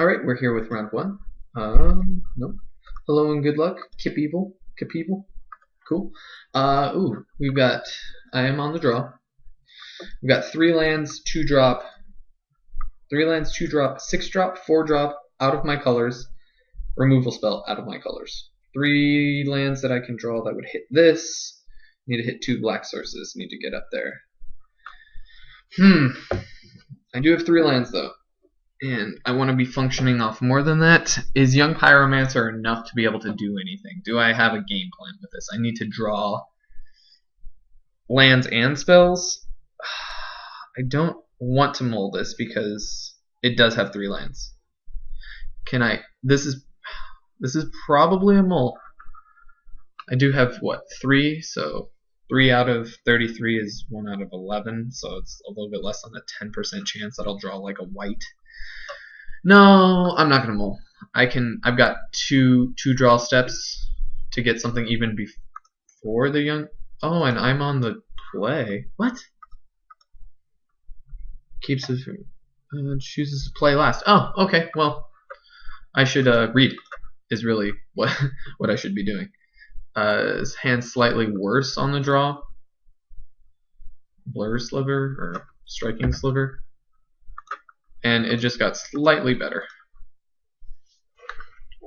Alright, we're here with round one. Nope. Hello and good luck. Kip Evil. Cool. I am on the draw. We've got 3 lands, 2 drop, 6 drop, 4 drop out of my colors, removal spell out of my colors. 3 lands that I can draw that would hit this. Need to hit 2 black sources. Need to get up there. I do have 3 lands though. And I want to be functioning off more than that. Is Young Pyromancer enough to be able to do anything? Do I have a game plan with this? I need to draw lands and spells. I don't want to mull this because it does have 3 lands. Can I? This is probably a mull. I do have what, 3? So 3 out of 33 is 1 out of 11. So it's a little bit less than a 10% chance that I'll draw like a white. No, I'm not gonna mull. I've got two draw steps to get something even before the young. Oh, and I'm on the play. What? Keeps his chooses to play last. Oh, okay. Well, I should read. Is really what I should be doing. His hand slightly worse on the draw. Blur sliver or striking sliver. And it just got slightly better.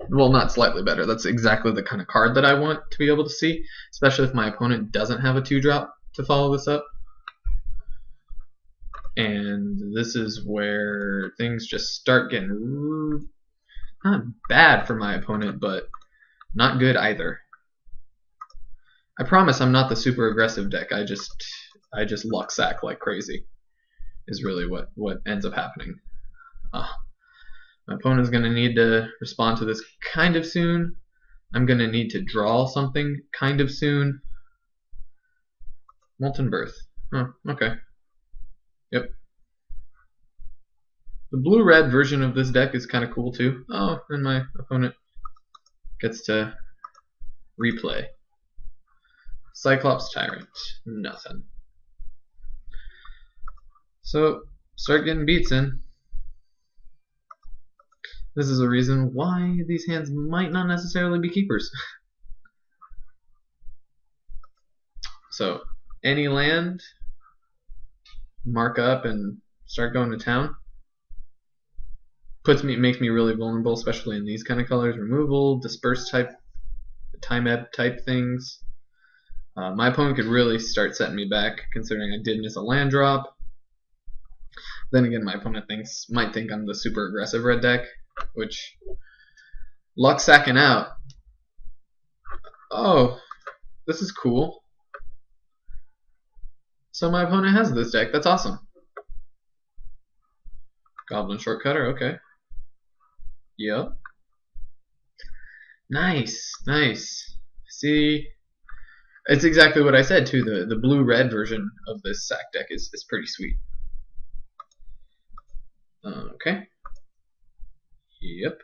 Well, not slightly better. That's exactly the kind of card that I want to be able to see, especially if my opponent doesn't have a 2-drop to follow this up. And this is where things just start getting not bad for my opponent, but not good either. I promise I'm not the super aggressive deck. I just luck sack like crazy. Is really what ends up happening. My opponent's going to need to respond to this kind of soon. I'm going to need to draw something kind of soon. Molten Birth. Oh, okay. Yep. The blue-red version of this deck is kind of cool too. Oh, and my opponent gets to replay. Cyclops Tyrant. Nothing. So, start getting beats in. This is a reason why these hands might not necessarily be keepers. So, any land, mark up and start going to town. Makes me really vulnerable, especially in these kind of colors. Removal, disperse type, time ebb type things. My opponent could really start setting me back, considering I did miss a land drop. Then again, my opponent might think I'm the super aggressive red deck, which luck sacking out. Oh, this is cool. So my opponent has this deck. That's awesome. Goblin Shortcutter. Okay. Yep. Nice. See, it's exactly what I said too. The blue-red version of this sack deck is pretty sweet. Okay. Yep.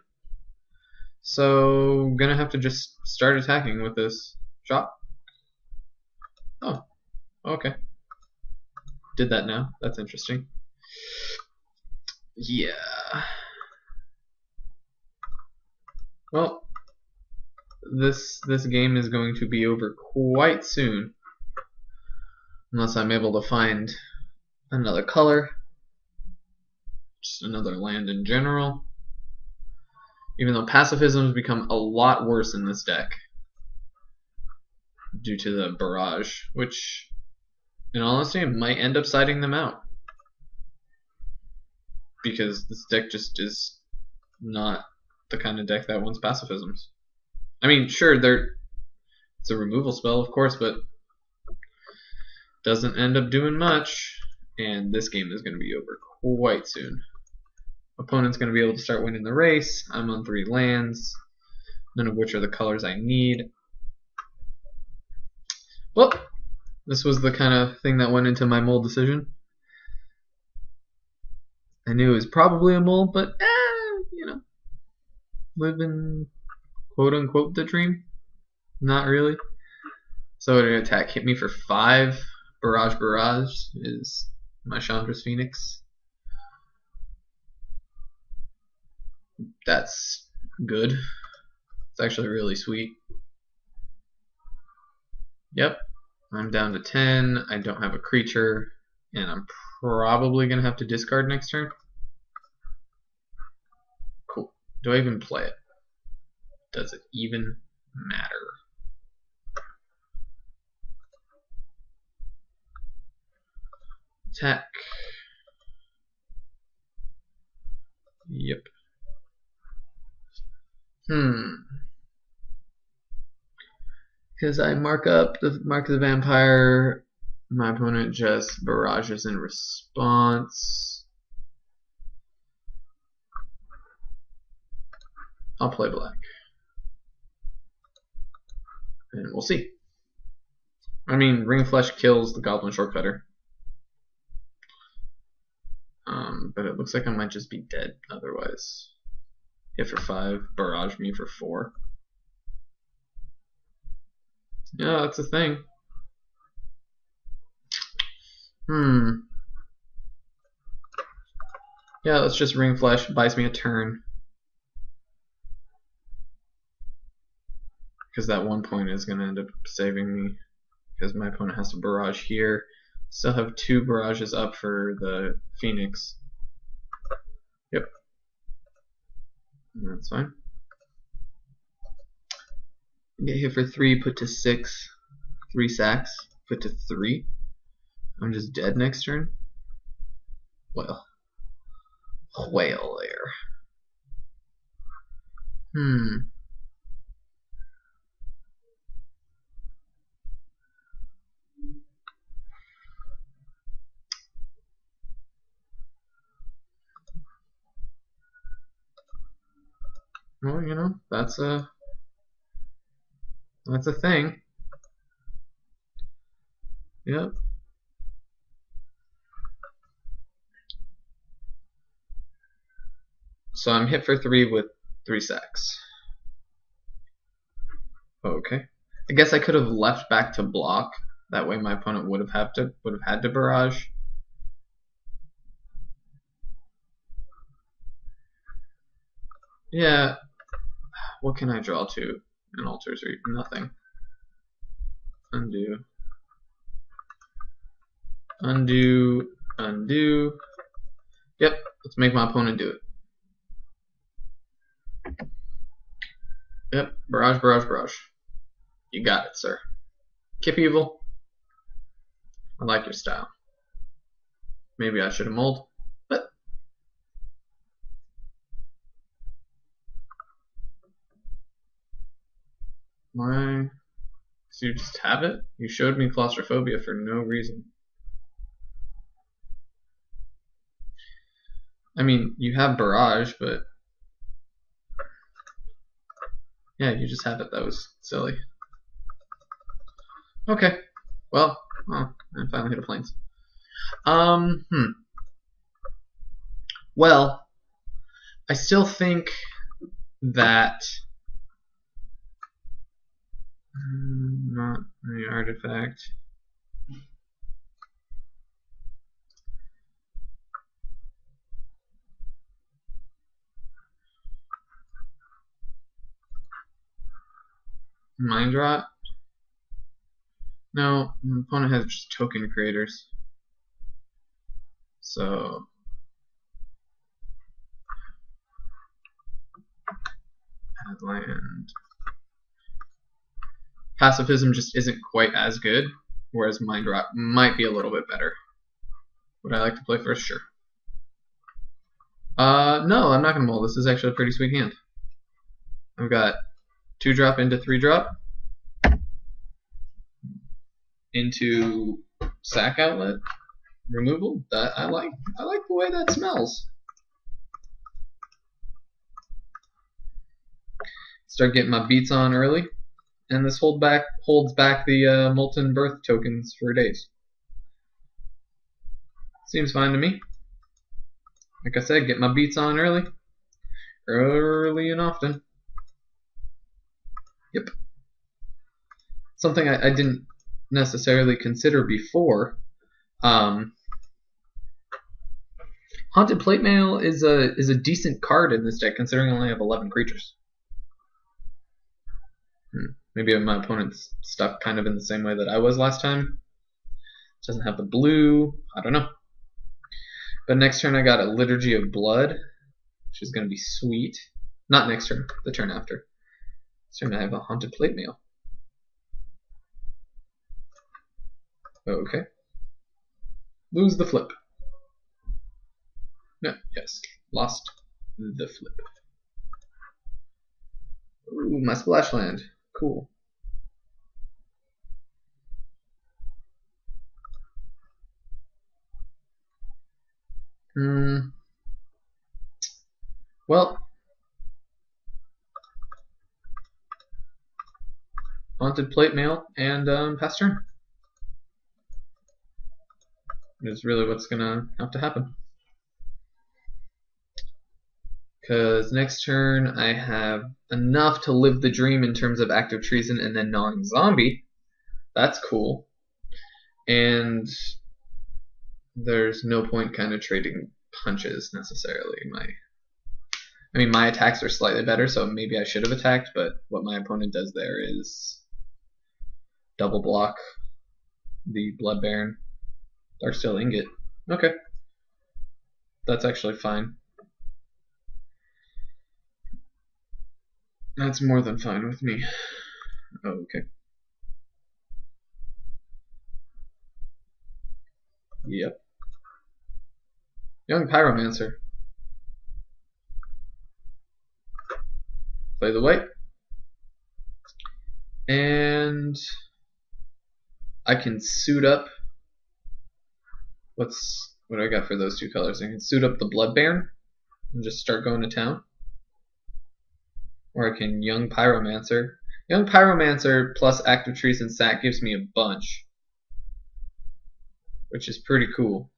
So, gonna have to just start attacking with this shot. Oh, okay. Did that now. That's interesting. Yeah. Well, this game is going to be over quite soon, unless I'm able to find another color. Just another land in general. Even though pacifism has become a lot worse in this deck due to the barrage, which, in all honesty, might end up siding them out. Because this deck just is not the kind of deck that wants pacifisms. I mean, sure, it's a removal spell, of course, but doesn't end up doing much. And this game is going to be over quite soon. Opponent's going to be able to start winning the race. I'm on 3 lands, none of which are the colors I need. Well, this was the kind of thing that went into my mull decision. I knew it was probably a mull, but you know, living quote unquote the dream. Not really. So an attack hit me for 5. Barrage is my Chandra's Phoenix. That's good. It's actually really sweet. Yep, I'm down to 10. I don't have a creature, and I'm probably going to have to discard next turn. Cool. Do I even play it? Does it even matter? Attack. Yep. Because I mark up the Mark of the Vampire, my opponent just barrages in response. I'll play black. And we'll see. I mean, Ring of Flesh kills the Goblin Shortcutter. But it looks like I might just be dead otherwise. Hit for 5, barrage me for 4. Yeah, that's a thing. Yeah, let's just Ring Flesh, buys me a turn. Because that 1 point is going to end up saving me. Because my opponent has to barrage here. Still have 2 barrages up for the Phoenix. Yep. That's fine. Get hit for 3, put to 6. 3 sacks, put to 3. I'm just dead next turn. Well. Whale there. Well, you know, that's a thing. Yep. So I'm hit for 3 with 3 sacks. Okay. I guess I could have left back to block. That way my opponent would have had to barrage. Yeah. What can I draw to? An altars or nothing. Undo. Undo. Undo. Yep. Let's make my opponent do it. Yep. Barrage, barrage, barrage. You got it, sir. Kip Evil. I like your style. Maybe I should have mulled, but why? So you just have it? You showed me claustrophobia for no reason. I mean, you have barrage, but yeah, you just have it. That was silly. Okay. Well, I finally hit a plains. Well, I still think that not the artifact. Mindrot? No, my opponent has just token creators. So add land. Pacifism just isn't quite as good, whereas Mindrot might be a little bit better. Would I like to play first? Sure. No, I'm not gonna mull. This is actually a pretty sweet hand. I've got 2-drop into 3-drop into sack outlet removal. That I like the way that smells. Start getting my beats on early, and this holds back the molten birth tokens for days. Seems fine to me. Like I said, get my beats on early and often. Yep. Something I didn't necessarily consider before Haunted Plate Mail is a decent card in this deck, considering I only have 11 creatures. Maybe my opponent's stuck kind of in the same way that I was last time. Doesn't have the blue. I don't know. But next turn I got a Liturgy of Blood, which is going to be sweet. Not next turn, the turn after. This turn I have a Haunted Plate Mail. Okay. Lose the flip. No, yes. Lost the flip. Ooh, my splash land. Cool. Well, Haunted Plate Mail and pass turn. Is really what's gonna have to happen. Because next turn I have enough to live the dream in terms of Active Treason and then Gnawing Zombie. That's cool. And there's no point kind of trading punches necessarily. My attacks are slightly better, so maybe I should have attacked, but what my opponent does there is double block the Blood Baron. Darksteel Ingot. Okay. That's actually fine. That's more than fine with me. Oh, okay. Yep. Young Pyromancer. Play the white. And I can suit up. What do I got for those two colors? I can suit up the Blood Baron and just start going to town. Or I can Young Pyromancer. Young Pyromancer plus Active Treason sack gives me a bunch, which is pretty cool.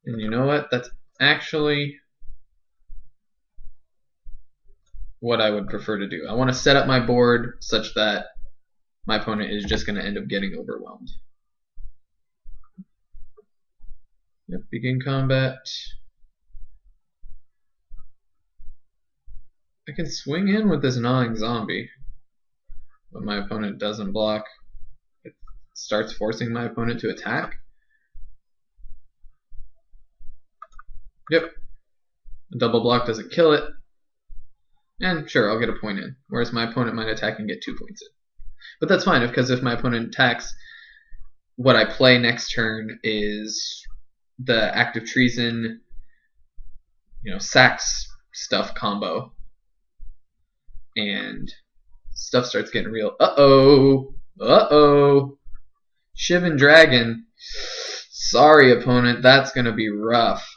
And you know what? That's actually what I would prefer to do. I want to set up my board such that my opponent is just going to end up getting overwhelmed. Yep, begin combat. I can swing in with this Gnawing Zombie, but my opponent doesn't block. It starts forcing my opponent to attack. Yep. A double block doesn't kill it. And sure, I'll get a point in. Whereas my opponent might attack and get 2 points in. But that's fine, because if my opponent attacks, what I play next turn is the Active Treason, sacks stuff combo. And stuff starts getting real. Uh-oh. Uh-oh. Shivan Dragon. Sorry, opponent. That's going to be rough.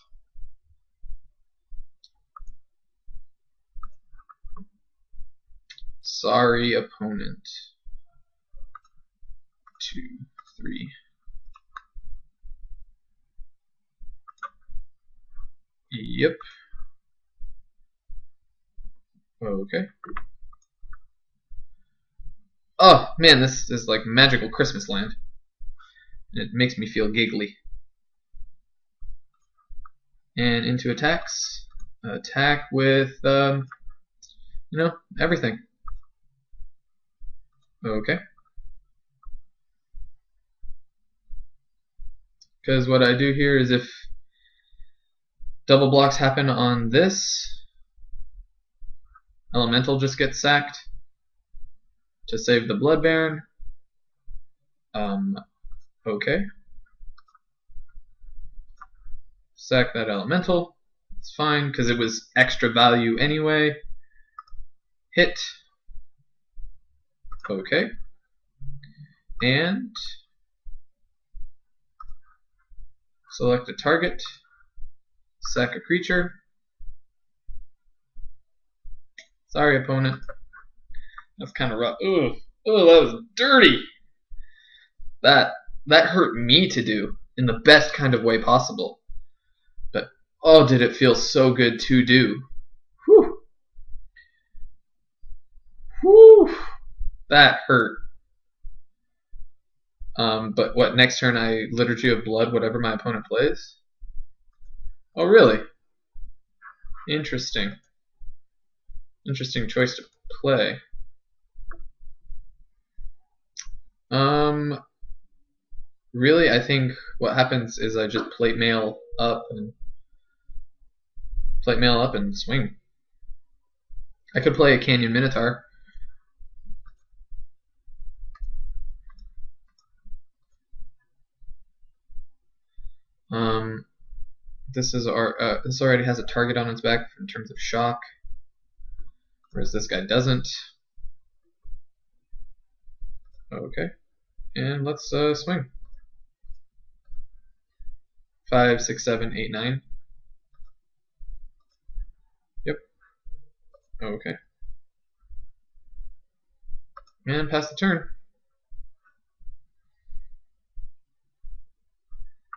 Sorry, opponent. 2, 3. Yep. Okay. Oh, man, this is like magical Christmas land. It makes me feel giggly. And into attacks. Attack with, everything. Okay. Because what I do here is if double blocks happen on this, Elemental just gets sacked to save the Blood Baron. Okay. Sack that Elemental. It's fine, because it was extra value anyway. Hit. Okay. And select a target. Sack a creature. Sorry, opponent. That's kind of rough. Ugh. Oh, that was dirty. That hurt me to do in the best kind of way possible. But oh, did it feel so good to do. Whew. Whew. That hurt. But what, next turn I Liturgy of Blood whatever my opponent plays? Oh, really? Interesting. Interesting choice to play. Really, I think what happens is I just plate mail up and swing. I could play a Canyon Minotaur. This already has a target on its back in terms of shock, whereas this guy doesn't. Okay, and let's swing. 5, 6, 7, 8, 9. Yep. Okay. And pass the turn.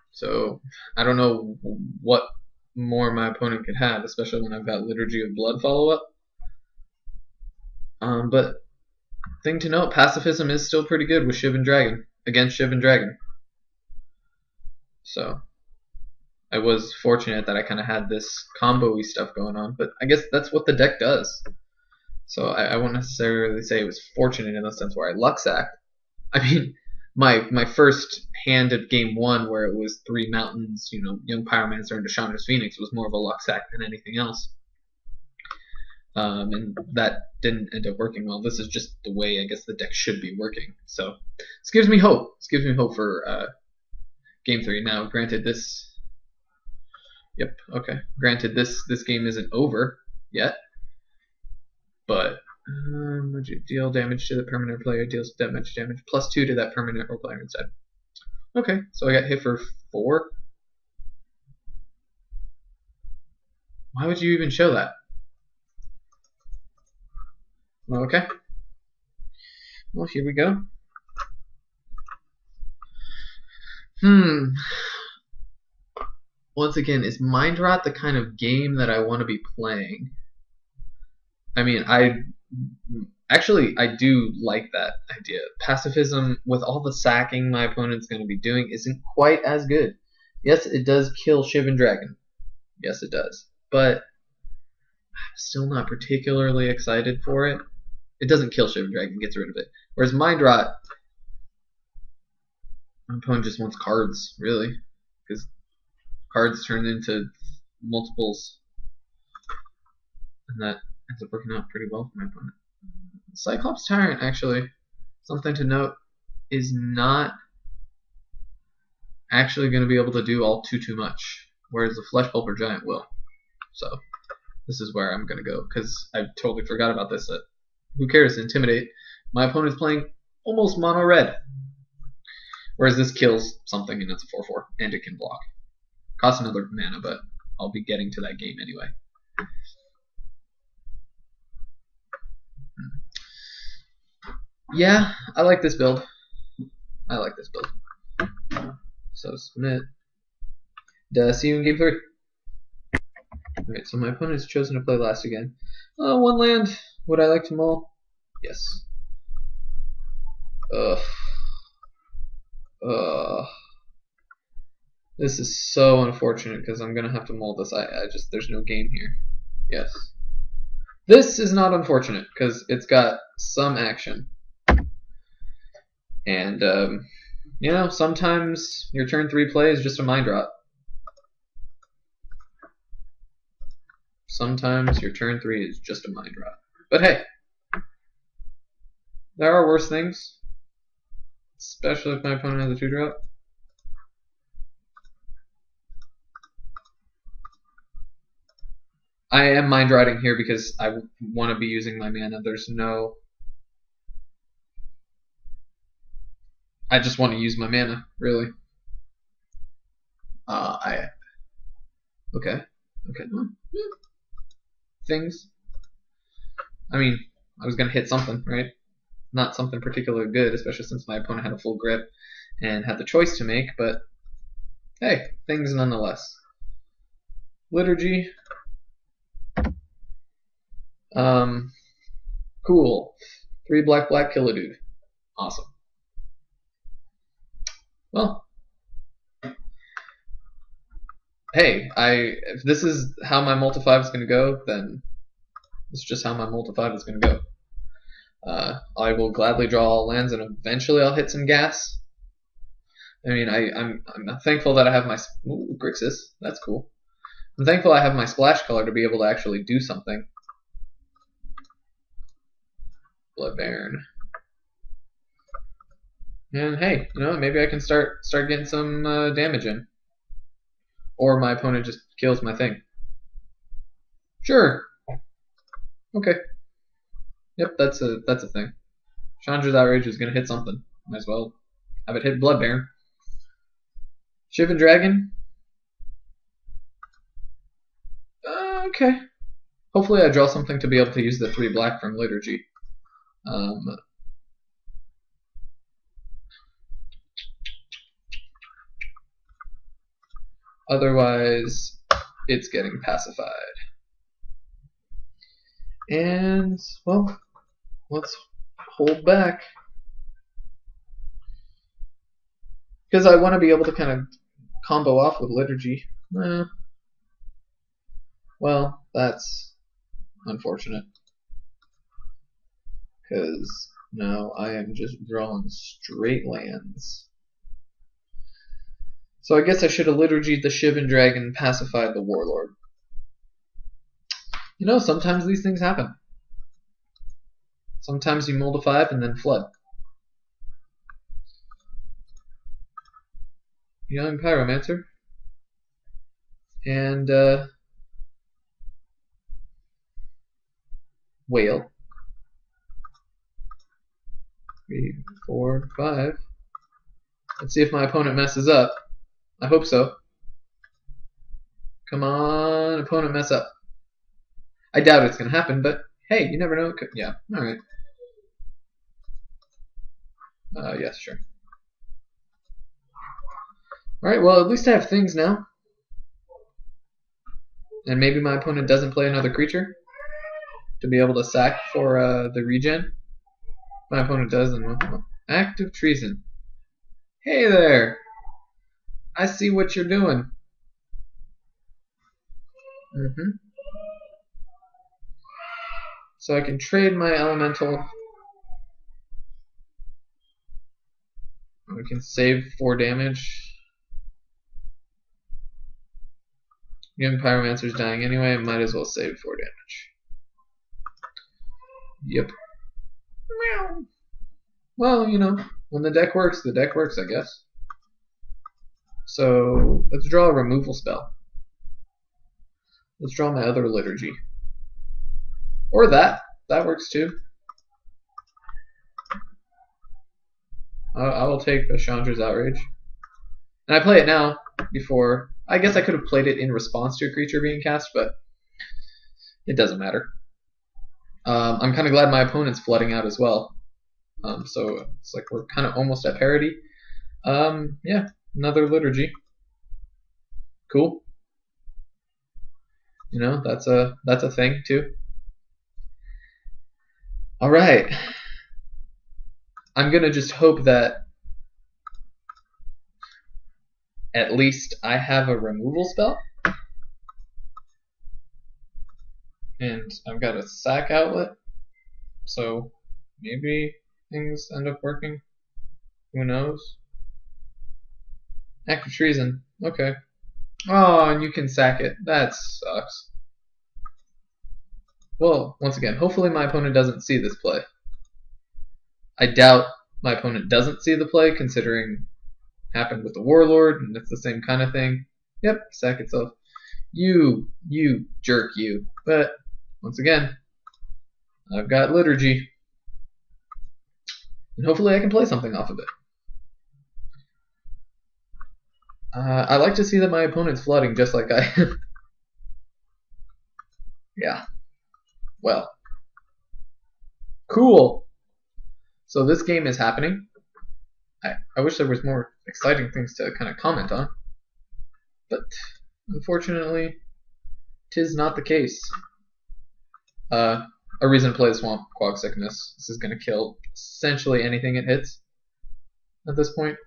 So I don't know what more my opponent could have, especially when I've got Liturgy of Blood follow-up. But thing to note, pacifism is still pretty good with Shivan Dragon, against Shivan Dragon. So I was fortunate that I kind of had this combo-y stuff going on, but I guess that's what the deck does. So I won't necessarily say it was fortunate in the sense where I luck sacked. I mean, my first hand of game 1 where it was 3 mountains, Young Pyromancer into Chandra's Phoenix was more of a luck sack than anything else. And that didn't end up working well. This is just the way I guess the deck should be working. So this gives me hope. This gives me hope for game 3. Now, granted, this game isn't over yet, but deal damage to the permanent player, deals damage plus 2 to that permanent or player instead. Okay, so I got hit for 4. Why would you even show that? Okay. Well, here we go. Once again, is Mindrot the kind of game that I want to be playing? I mean, I do like that idea. Pacifism, with all the sacking my opponent's going to be doing, isn't quite as good. Yes, it does kill Shivan Dragon. Yes, it does. But I'm still not particularly excited for it. It doesn't kill Shivan Dragon, gets rid of it. Whereas Mindrot, my opponent just wants cards, really. Because cards turn into multiples. And that ends up working out pretty well for my opponent. Cyclops Tyrant, actually, something to note, is not actually going to be able to do all too much, whereas the Flesh Pulper Giant will. So this is where I'm going to go, because I totally forgot about this. Who cares? Intimidate. My opponent's playing almost mono red, whereas this kills something and it's a 4/4, and it can block. Costs another mana, but I'll be getting to that game anyway. Yeah, I like this build. So submit. See you in game 3. Alright, so my opponent has chosen to play last again. 1 land. Would I like to mull? Yes. This is so unfortunate because I'm gonna have to mull this. There's no game here. Yes. This is not unfortunate because it's got some action. And sometimes your turn 3 play is just a Mindrot. Sometimes your turn 3 is just a Mindrot. But hey, there are worse things, especially if my opponent has a 2-drop. I am Mindrotting here because I want to be using my mana. I just want to use my mana, really. Okay. Things. I mean, I was going to hit something, right? Not something particularly good, especially since my opponent had a full grip and had the choice to make, but hey, things nonetheless. Liturgy. Cool. 3 black, kill a dude. Awesome. Well, hey, if this is how my multi-5 is going to go, then it's just how my multi-5 is going to go. I will gladly draw all lands, and eventually I'll hit some gas. I mean, I'm thankful that I have my Grixis. That's cool. I'm thankful I have my splash color to be able to actually do something. Blood Baron. And hey, you know, maybe I can start getting some damage in. Or my opponent just kills my thing. Sure. Okay. Yep, that's a thing. Chandra's Outrage is gonna hit something. Might as well have it hit Blood Baron. Shivan Dragon. Okay. Hopefully I draw something to be able to use the 3 black from Liturgy. Otherwise, it's getting pacified. And, well, let's hold back. Because I want to be able to kind of combo off with Liturgy. Well, that's unfortunate. Because now I am just drawing straight lands. So I guess I should have Liturgied the Shivan Dragon, pacified the Warlord. You know, sometimes these things happen. Sometimes you mold a 5 and then flood. Young Pyromancer. And, Whale. 3, 4, 5. Let's see if my opponent messes up. I hope so. Come on, opponent, mess up. I doubt it's going to happen, but hey, you never know. Yeah, alright. Yes, sure. Alright, well, at least I have things now. And maybe my opponent doesn't play another creature to be able to sack for the regen. My opponent does, and Act of Treason. Hey there! I see what you're doing. So I can trade my elemental. We can save 4 damage. Young Pyromancer's dying anyway, might as well save 4 damage. Yep. Meow. Well, you know, when the deck works, I guess. So let's draw a removal spell. Let's draw my other Liturgy. Or that. That works too. I will take a Chandra's Outrage. And I play it now before. I guess I could have played it in response to a creature being cast, but it doesn't matter. I'm kind of glad my opponent's flooding out as well. So it's like we're kind of almost at parity. Yeah, another Liturgy. Cool. You know, that's a thing too. All right. I'm gonna just hope that at least I have a removal spell. And I've got a sack outlet. So maybe things end up working. Who knows? Act of Treason. Okay. Oh, and you can sack it. That sucks. Well, once again, hopefully my opponent doesn't see this play. I doubt my opponent doesn't see the play, considering it happened with the Warlord, and it's the same kind of thing. Yep, sack itself. You jerk, you. But, once again, I've got Liturgy. And hopefully I can play something off of it. I like to see that my opponent's flooding just like I am. Yeah. Well. Cool. So this game is happening. I wish there was more exciting things to kind of comment on. But, unfortunately, 'tis not the case. A reason to play the Swamp Quag Sickness. This is going to kill essentially anything it hits at this point.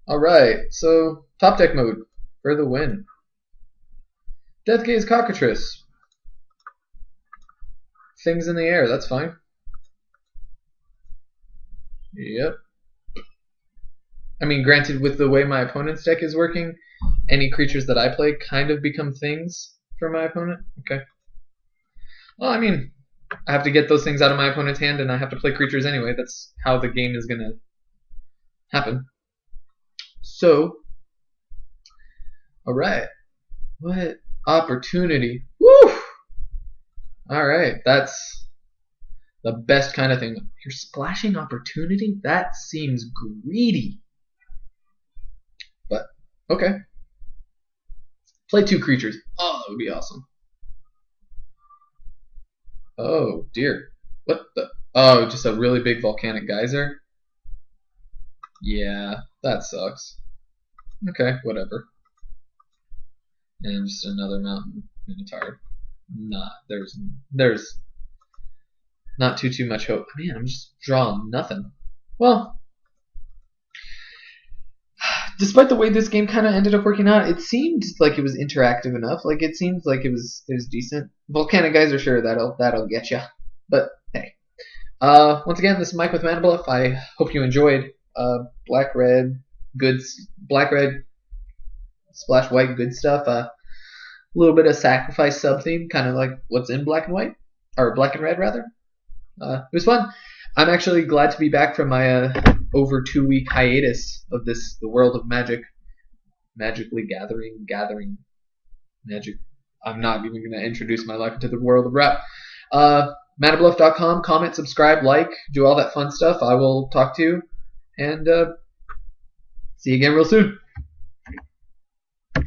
Alright, so top deck mode. for the win. Death Gaze Cockatrice. Things in the air, that's fine. Yep. I mean, granted, with the way my opponent's deck is working, any creatures that I play kind of become things for my opponent. Okay. Well, I mean, I have to get those things out of my opponent's hand, and I have to play creatures anyway. That's how the game is going to happen. So, alright. What opportunity. Woo! Alright, that's the best kind of thing. You're splashing opportunity? That seems greedy. But, okay. Play 2 creatures. Oh, that would be awesome. Oh, dear. What the? Oh, just a really big volcanic geyser? Yeah, that sucks. Okay, whatever. And just another mountain minotaur. There's not too much hope. Man, I'm just drawing nothing. Well, despite the way this game kind of ended up working out, it seemed like it was interactive enough. Like it seemed like it was decent. Volcanic Geyser, sure, that'll get you. But hey, once again, this is Mike with Mana Bluff. I hope you enjoyed black red splash white good stuff. A little bit of sacrifice sub theme, kind of like what's in black and white, or black and red rather. It was fun. I'm actually glad to be back from my over 2-week hiatus of the world of magic, magically gathering magic. I'm not even going to introduce my life into the world of rap. Manabluff.com, comment, subscribe, like, do all that fun stuff. I will talk to you, and see you again real soon.